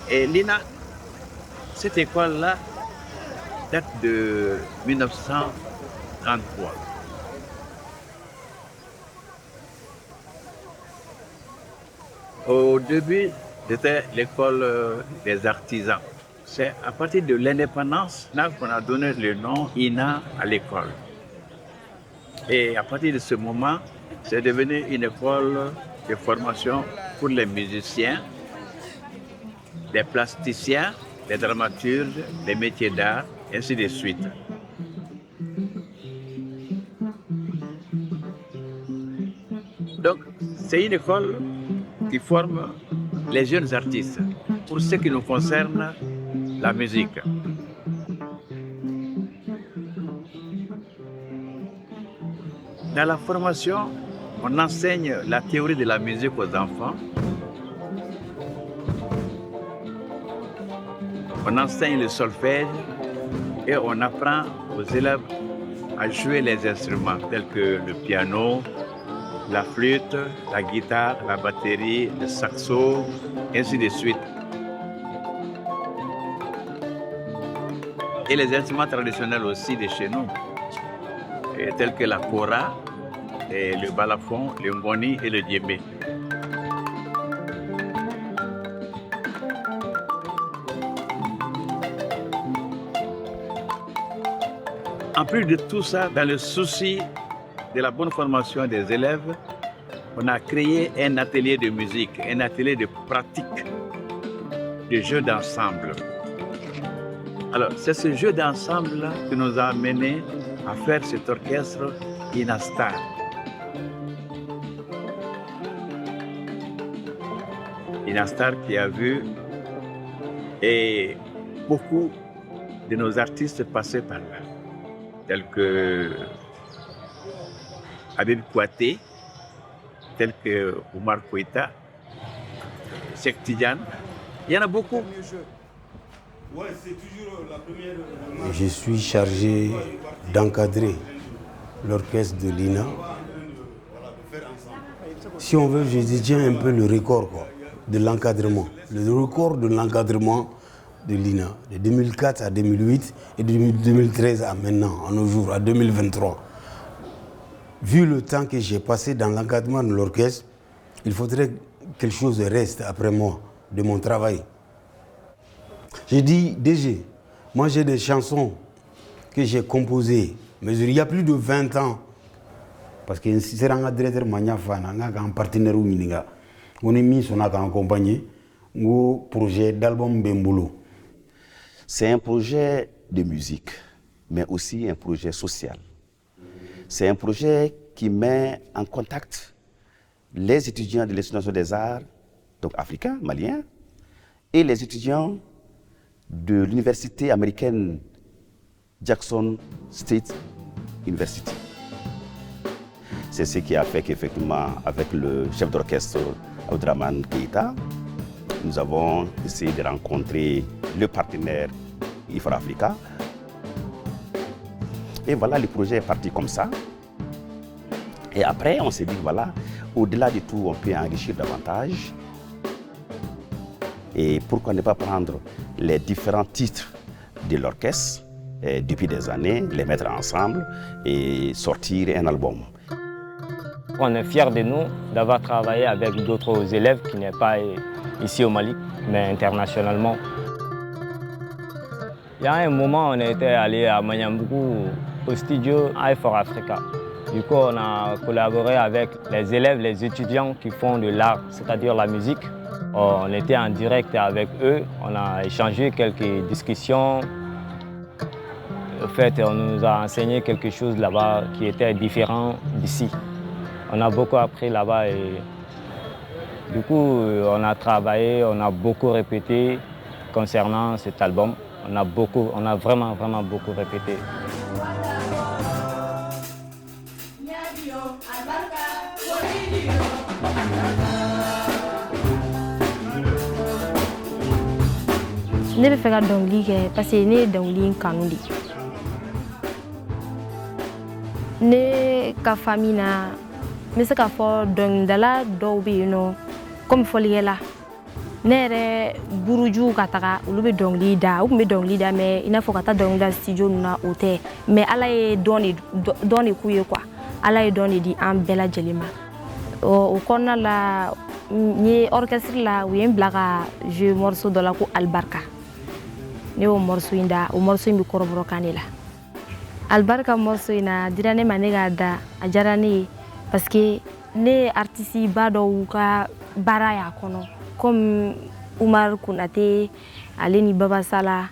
Et l'INA, cette école-là date de 1933. Au début, c'était l'école des artisans. C'est à partir de l'indépendance qu'on a donné le nom INA à l'école. Et à partir de ce moment, c'est devenu une école de formation pour les musiciens, les plasticiens, les dramaturges, les métiers d'art, et ainsi de suite. Donc, c'est une école qui forme les jeunes artistes. Pour ce qui nous concerne, la musique. Dans la formation, on enseigne la théorie de la musique aux enfants. On enseigne le solfège et on apprend aux élèves à jouer les instruments tels que le piano, la flûte, la guitare, la batterie, le saxo, ainsi de suite. Et les instruments traditionnels aussi de chez nous, tels que la kora, le balafon, le ngoni et le djembé. En plus de tout ça, dans le souci de la bonne formation des élèves, on a créé un atelier de musique, un atelier de pratique, de jeu d'ensemble. Alors, c'est ce jeu d'ensemble qui nous a amenés à faire cet orchestre ina-star. Ina-star qui a vu et beaucoup de nos artistes passer par là, tels que Habib Kouaté, tels que Oumar Koïta, Cheikh Tidiane. Il y en a beaucoup. Je suis chargé d'encadrer l'orchestre de l'INA. Si on veut, je détiens un peu le record de l'encadrement. Le record de l'encadrement de l'INA, de 2004 à 2008 et de 2013 à maintenant, à nos jours, à 2023. Vu le temps que j'ai passé dans l'encadrement de l'orchestre, il faudrait que quelque chose reste après moi, de mon travail. J'ai dit, DG, moi j'ai des chansons que j'ai composées, mais il y a plus de 20 ans. Parce que c'est un directeur un partenaire on est mis on a accompagné un projet d'album Bembolo. C'est un projet de musique, mais aussi un projet social. C'est un projet qui met en contact les étudiants de l'Institut des Arts, donc africains, maliens, et les étudiants de l'université américaine Jackson State University. C'est ce qui a fait qu'effectivement, avec le chef d'orchestre Abdraman Keïta, nous avons essayé de rencontrer le partenaire Ifra-Africa. Et voilà, le projet est parti comme ça. Et après, on s'est dit, voilà, au-delà de tout, on peut enrichir davantage. Et pourquoi ne pas prendre les différents titres de l'orchestre depuis des années, les mettre ensemble et sortir un album. On est fiers de nous d'avoir travaillé avec d'autres élèves qui n'est pas ici au Mali, mais internationalement. Il y a un moment, on était allé à Manyambou, au studio Afro-Américains. Du coup, on a collaboré avec les élèves, les étudiants qui font de l'art, c'est-à-dire la musique. On était en direct avec eux, on a échangé quelques discussions. En fait, on nous a enseigné quelque chose là-bas qui était différent d'ici. On a beaucoup appris là-bas et du coup, on a travaillé, on a beaucoup répété concernant cet album. On a vraiment beaucoup répété. Ne bɛ fɛ ka dɔnkili kɛ parce que ne ye dɔnkili in kanu de. Ne ka famille na n bɛ se k'a fɔ dɔnkilidala dɔw bɛ yen nɔ comme fɔlikɛla Nere buruju ka taga olu be dɔnkili da u kun be dɔnkili da mais ina fɔ ka taa dɔnkili da studio na o tɛ mais Ala ye dɔn de k'u ye quoi Ala ye dɔn de di an bɛɛ lajɛlen ma o kɔnɔna la n ye orchestre la u ye n bila ka jouer morceau dɔ la ko Albarka ne y'o morceau in da o morceau in bɛ kɔrɔbɔrɔkan de la Albarka morceau in na dira ne ma ne k'a da a diyara ne ye parce que ne ye artiste ba dɔw ka baara y'a kɔnɔ comme Umar Kunate, ale ni Baba Sala,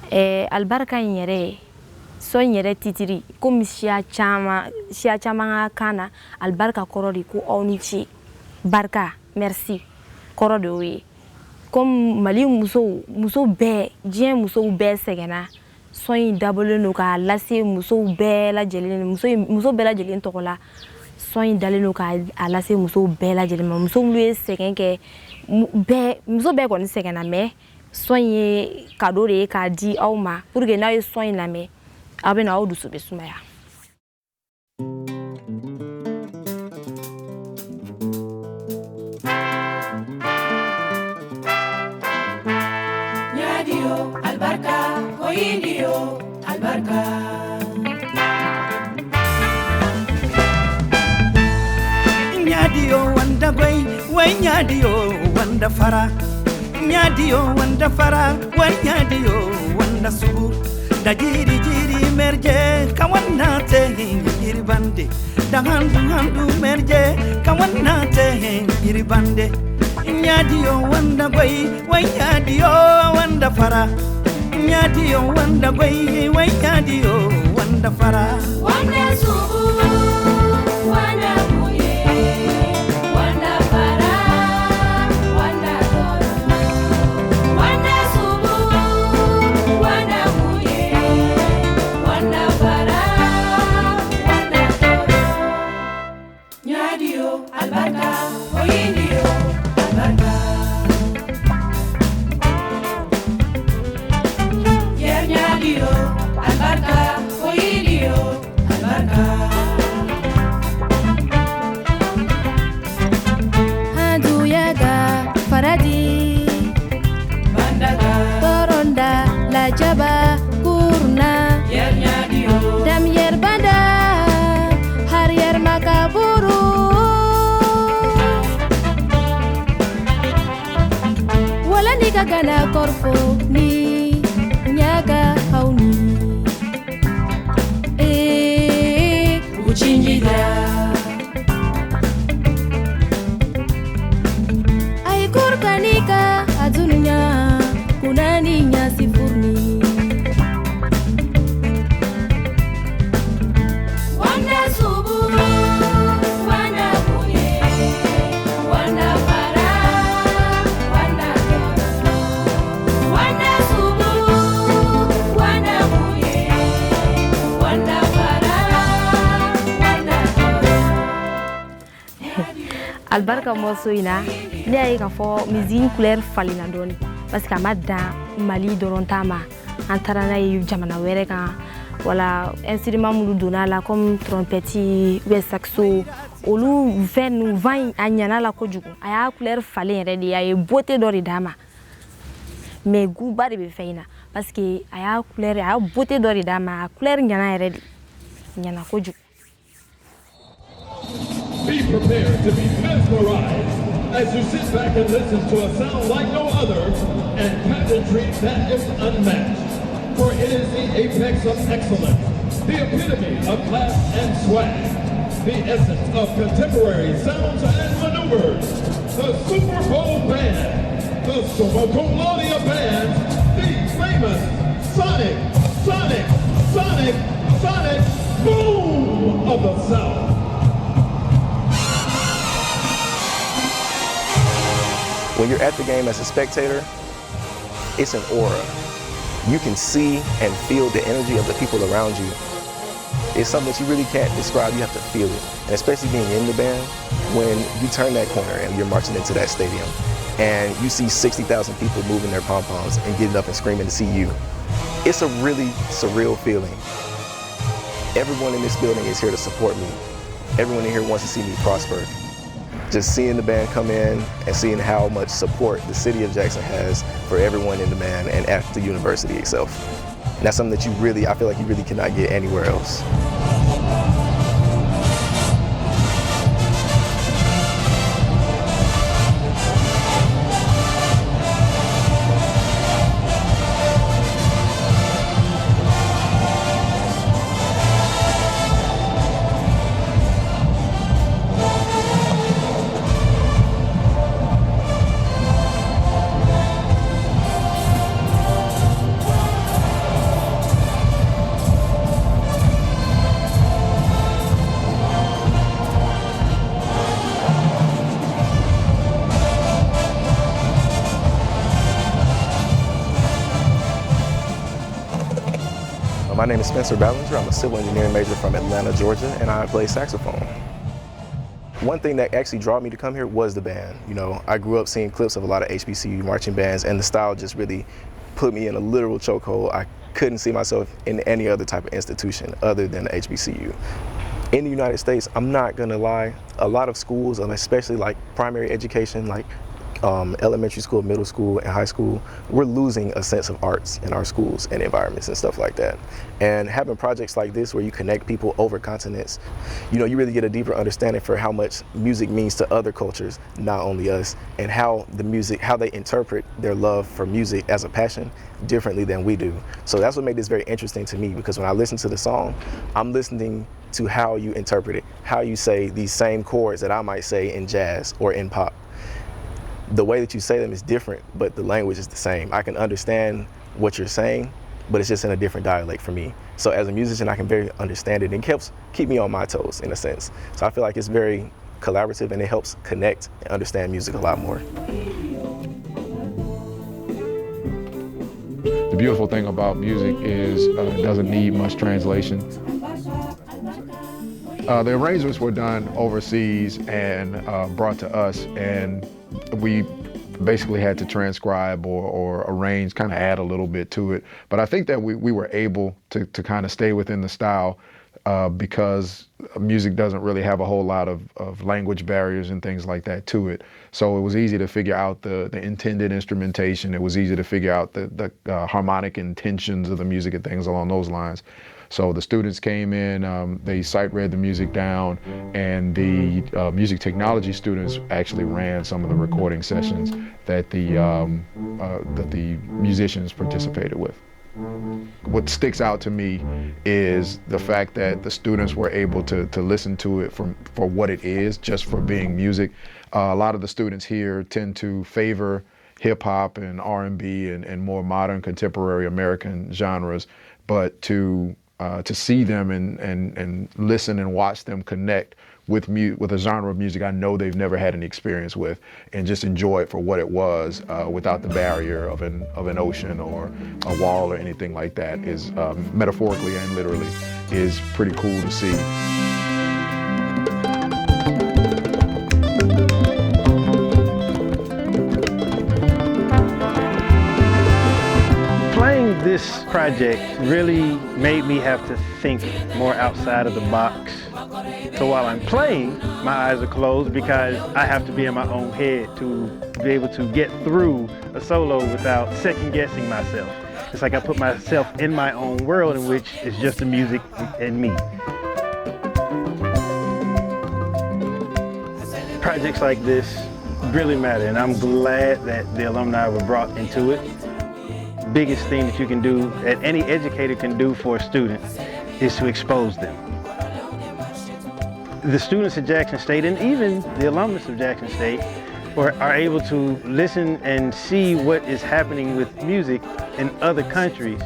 Albarka in yɛrɛ son yɛrɛ titiri comme siya caman ka kan na Albarka kɔrɔ de ko aw ni ce barika merci kɔrɔ de y'o ye comme Mali muso bɛɛ diɲɛ musow bɛɛ sɛgɛnna son in dabɔlen don k'a lase muso bɛɛ lajɛlen tɔgɔ la son in dalen don k'a lase musow bɛɛ lajɛlen ma muso minnu ye sɛgɛn kɛ muso bɛɛ kɔni sɛgɛnna mais son ye cadeau de ye k'a di aw ma pour que n'aw ye son in lamɛn aw bɛ na aw dusu bɛ sumaya. Nyadio Albarka Koindio Albarka Nyadio wanda goy way nyadio wanda fara nyadio wanda fara way nyadio wanda subur da jiri merje kawanna te jiri bande da handu merje kawanna te jiri bande nyadio wanda goy way nyadio wanda fara nyadio wanda goy way nyadio wanda fara wanda subur wanda Jaba kurna dam yer banda har yer makaburu wala ni kagana korfo ni nyaga hauni uchinjida ay kurkanika adunya kunani nyasi furni Albarka morceau ina ne ay ka fɔ musique couleur falina doni parce que ma dan Mali dɔrɔn ta ma an taara n'a ye jamana wɛrɛ kan wala instrument minnu donna la comme trompette ou saxo olu vin a ɲana la kojugu a y'a couleur falen yɛrɛ de a ye beauté dɔ de d'a ma mais goût ba de bɛ fɛn in na parce que a y'a beauté dɔ de d'a ma a couleur ɲana yɛrɛ de ɲana kojugu. Be prepared to be mesmerized as you sit back and listen to a sound like no other and pageantry that is unmatched. For it is the apex of excellence, the epitome of class and swag, the essence of contemporary sounds and maneuvers, the Super Bowl band, the Summa Cum Laude band, the famous Sonic Boom of the South. When you're at the game as a spectator, it's an aura. You can see and feel the energy of the people around you. It's something that you really can't describe, you have to feel it. And especially being in the band, when you turn that corner and you're marching into that stadium, and you see 60,000 people moving their pom-poms and getting up and screaming to see you, it's a really surreal feeling. Everyone in this building is here to support me. Everyone in here wants to see me prosper. Just seeing the band come in and seeing how much support the city of Jackson has for everyone in the band and at the university itself. And that's something that I feel like you really cannot get anywhere else. My name is Spencer Ballinger. I'm a civil engineering major from Atlanta, Georgia, and I play saxophone. One thing that actually drew me to come here was the band. You know, I grew up seeing clips of a lot of HBCU marching bands, and the style just really put me in a literal chokehold. I couldn't see myself in any other type of institution other than the HBCU. In the United States, I'm not gonna lie, a lot of schools, especially like primary education, like elementary school, middle school, and high school, we're losing a sense of arts in our schools and environments and stuff like that. And having projects like this where you connect people over continents, you know, you really get a deeper understanding for how much music means to other cultures, not only us, and how they interpret their love for music as a passion differently than we do. So that's what made this very interesting to me, because when I listen to the song, I'm listening to how you interpret it, how you say these same chords that I might say in jazz or in pop. The way that you say them is different, but the language is the same. I can understand what you're saying, but it's just in a different dialect for me. So as a musician, I can very understand it, and it helps keep me on my toes in a sense. So I feel like it's very collaborative, and it helps connect and understand music a lot more. The beautiful thing about music is it doesn't need much translation. The arrangements were done overseas and brought to us, and we basically had to transcribe or arrange, kind of add a little bit to it. But I think that we were able to kind of stay within the style because music doesn't really have a whole lot of language barriers and things like that to it. So it was easy to figure out the intended instrumentation. It was easy to figure out the harmonic intentions of the music and things along those lines. So the students came in, they sight read the music down, and the music technology students actually ran some of the recording sessions that the musicians participated with. What sticks out to me is the fact that the students were able to listen to it for what it is, just for being music. A lot of the students here tend to favor hip hop and R&B and more modern contemporary American genres, but to see them and listen and watch them connect with a genre of music I know they've never had any experience with, and just enjoy it for what it was without the barrier of an ocean or a wall or anything like that is metaphorically and literally is pretty cool to see. This project really made me have to think more outside of the box. So while I'm playing, my eyes are closed because I have to be in my own head to be able to get through a solo without second guessing myself. It's like I put myself in my own world in which it's just the music and me. Projects like this really matter, and I'm glad that the alumni were brought into it. Biggest thing that you can do, that any educator can do for a student, is to expose them. The students at Jackson State, and even the alumnus of Jackson State, are able to listen and see what is happening with music in other countries.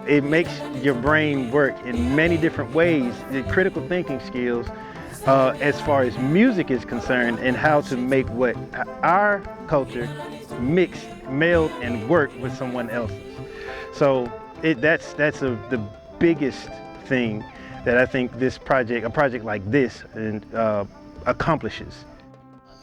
It makes your brain work in many different ways, the critical thinking skills, as far as music is concerned, and how to make what our culture mix, meld, and work with someone else's. So that's the biggest thing that I think a project like this, accomplishes.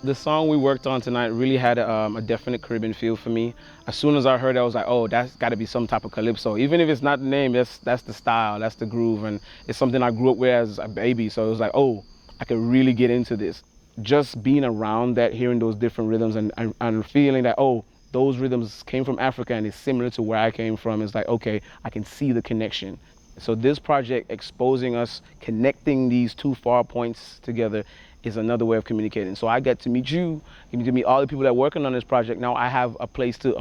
The song we worked on tonight really had a definite Caribbean feel for me. As soon as I heard it, I was like, oh, that's got to be some type of calypso. Even if it's not the name, that's the style, that's the groove, and it's something I grew up with as a baby. So it was like, oh, I could really get into this. just being around that, hearing those different rhythms and feeling that, oh, those rhythms came from Africa and it's similar to where I came from, it's like, okay, I can see the connection. So this project exposing us, connecting these two far points together is another way of communicating. So I get to meet you, get to meet all the people that are working on this project. Now I have a place to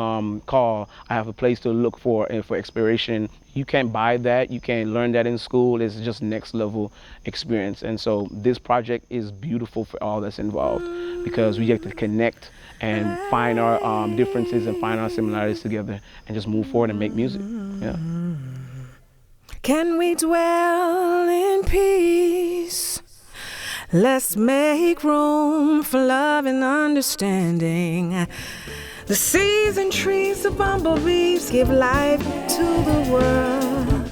call, I have a place to look for and for exploration. You can't buy that, you can't learn that in school. It's just next level experience. And so this project is beautiful for all that's involved because we get to connect and find our differences and find our similarities together and just move forward and make music. Yeah. Can we dwell in peace? Let's make room for love and understanding. The seas and trees of bumblebees give life to the world.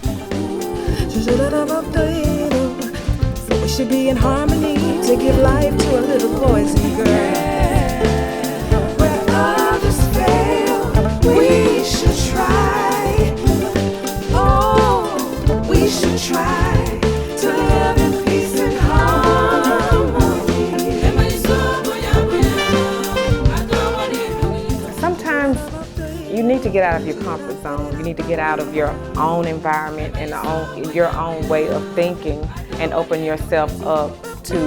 So we should be in harmony to give life to a little boys and girls. Where others fail, we should try. We should try to live in peace and harmony. Sometimes you need to get out of your comfort zone. You need to get out of your own environment and your own way of thinking and open yourself up to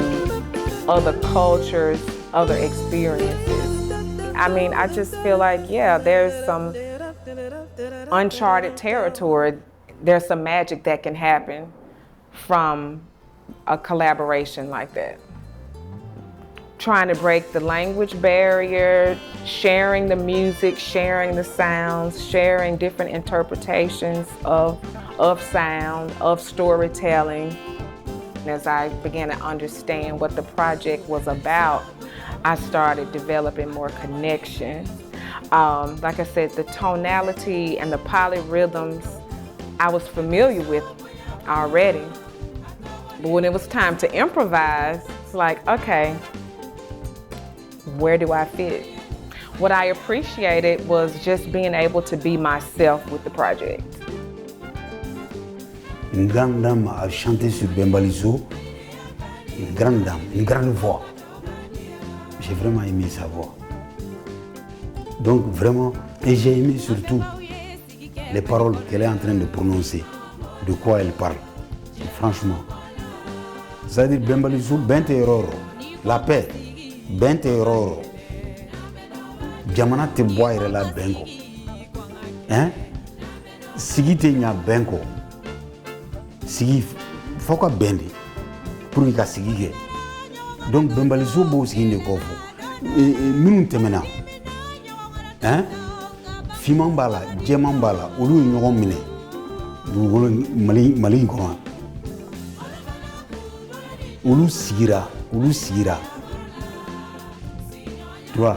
other cultures, other experiences. I mean, I just feel like, yeah, there's some uncharted territory. There's some magic that can happen from a collaboration like that. Trying to break the language barrier, sharing the music, sharing the sounds, sharing different interpretations of sound, of storytelling. As I began to understand what the project was about, I started developing more connection. Like I said, the tonality and the polyrhythms I was familiar with already. But when it was time to improvise, it's like, okay, where do I fit? What I appreciated was just being able to be myself with the project. Une grande dame a chanté sur Bembaliso, une grande dame, une grande voix. J'ai vraiment aimé sa voix. Donc vraiment, et j'ai aimé surtout les paroles qu'elle est en train de prononcer, de quoi elle parle. Et franchement, c'est-à-dire Bembaliso, bente erroro, la paix, bente erroro. Jamana te boire la bengo. Hein? Sigi te nya bengo. Sigi, foka bendi. Pour que sigi ke. Donc Bembaliso bo sigi ne kofo. Minun temena. Hein? Fimambala, Djemambala, olu ɲɔgɔn minɛ dugukolo Mali in kɔnɔ. Olu sigira. Tu vois,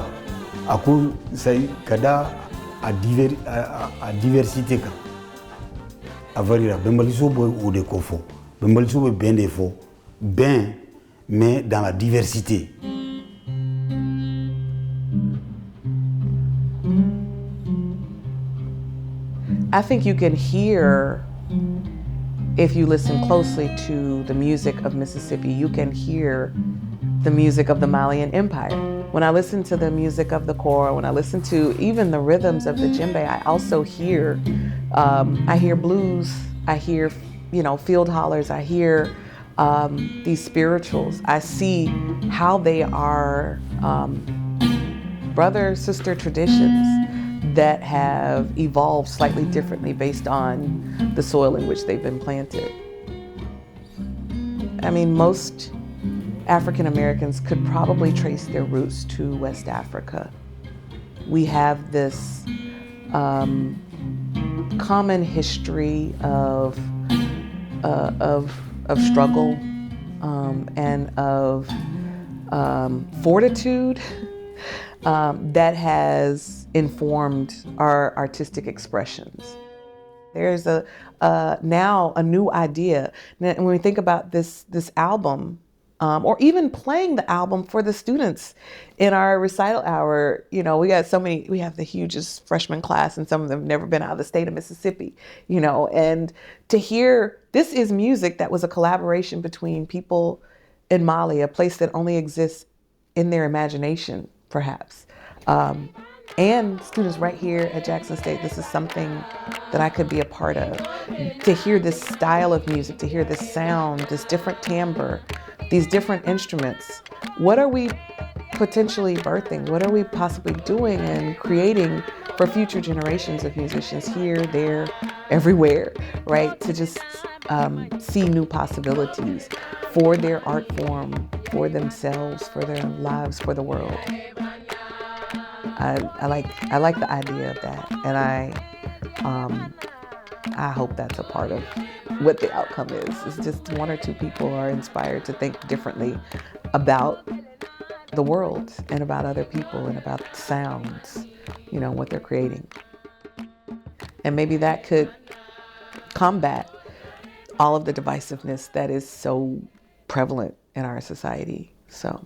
a ko sai kada a diversité kan. A varira Bembaliso bo o de ko fɔ. Bembaliso be bɛn de fɔ. Bɛn mais dans la diversité. I think you can hear, if you listen closely to the music of Mississippi, you can hear the music of the Malian Empire. When I listen to the music of the kora, when I listen to even the rhythms of the djembe, I also hear, I hear blues, I hear, field hollers, I hear these spirituals. I see how they are brother-sister traditions that have evolved slightly differently based on the soil in which they've been planted. I mean, most African Americans could probably trace their roots to West Africa. We have this common history of struggle and of fortitude that has informed our artistic expressions. There's now a new idea. And when we think about this album, or even playing the album for the students in our recital hour, we have the hugest freshman class, and some of them have never been out of the state of Mississippi, and to hear, this is music that was a collaboration between people in Mali, a place that only exists in their imagination, perhaps. And students right here at Jackson State, this is something that I could be a part of. To hear this style of music, to hear this sound, this different timbre, these different instruments, what are we potentially birthing? What are we possibly doing and creating for future generations of musicians here, there, everywhere, right? To just see new possibilities for their art form, for themselves, for their lives, for the world. I like the idea of that, and I hope that's a part of what the outcome is. It's just one or two people are inspired to think differently about the world and about other people and about sounds, you know, what they're creating. And maybe that could combat all of the divisiveness that is so prevalent in our society. So